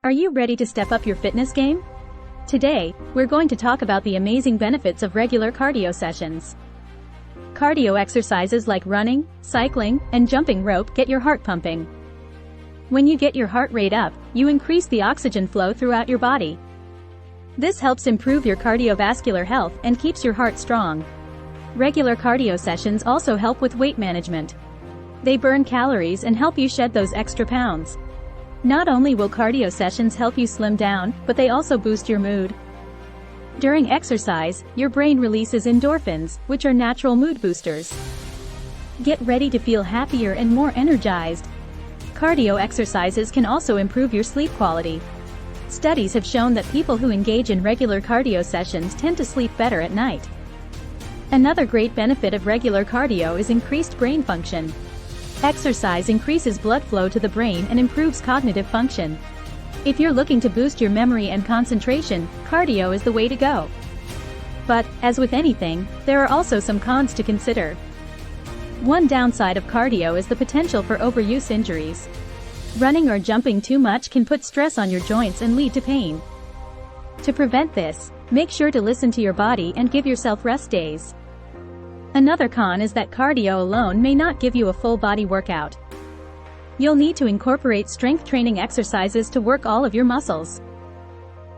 Are you ready to step up your fitness game? Today, we're going to talk about the amazing benefits of regular cardio sessions. Cardio exercises like running, cycling, and jumping rope get your heart pumping. When you get your heart rate up, you increase the oxygen flow throughout your body. This helps improve your cardiovascular health and keeps your heart strong. Regular cardio sessions also help with weight management. They burn calories and help you shed those extra pounds. Not only will cardio sessions help you slim down, but they also boost your mood. During exercise, your brain releases endorphins, which are natural mood boosters. Get ready to feel happier and more energized. Cardio exercises can also improve your sleep quality. Studies have shown that people who engage in regular cardio sessions tend to sleep better at night. Another great benefit of regular cardio is increased brain function. Exercise increases blood flow to the brain and improves cognitive function. If you're looking to boost your memory and concentration, cardio is the way to go. But, as with anything, there are also some cons to consider. One downside of cardio is the potential for overuse injuries. Running or jumping too much can put stress on your joints and lead to pain. To prevent this, make sure to listen to your body and give yourself rest days. Another con is that cardio alone may not give you a full body workout. You'll need to incorporate strength training exercises to work all of your muscles.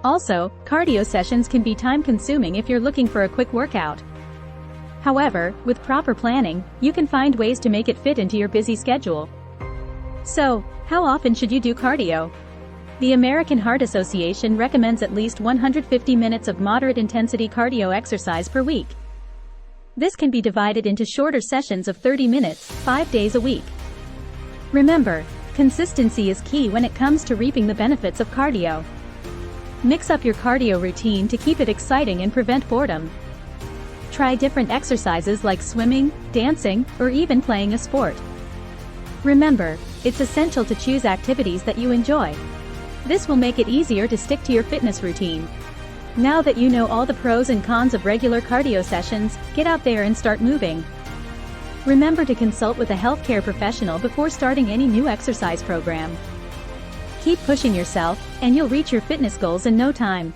Also, cardio sessions can be time-consuming if you're looking for a quick workout. However, with proper planning, you can find ways to make it fit into your busy schedule. So, how often should you do cardio? The American Heart Association recommends at least 150 minutes of moderate-intensity cardio exercise per week. This can be divided into shorter sessions of 30 minutes, 5 days a week. Remember, consistency is key when it comes to reaping the benefits of cardio. Mix up your cardio routine to keep it exciting and prevent boredom. Try different exercises like swimming, dancing, or even playing a sport. Remember, it's essential to choose activities that you enjoy. This will make it easier to stick to your fitness routine. Now that you know all the pros and cons of regular cardio sessions, get out there and start moving. Remember to consult with a healthcare professional before starting any new exercise program. Keep pushing yourself, and you'll reach your fitness goals in no time.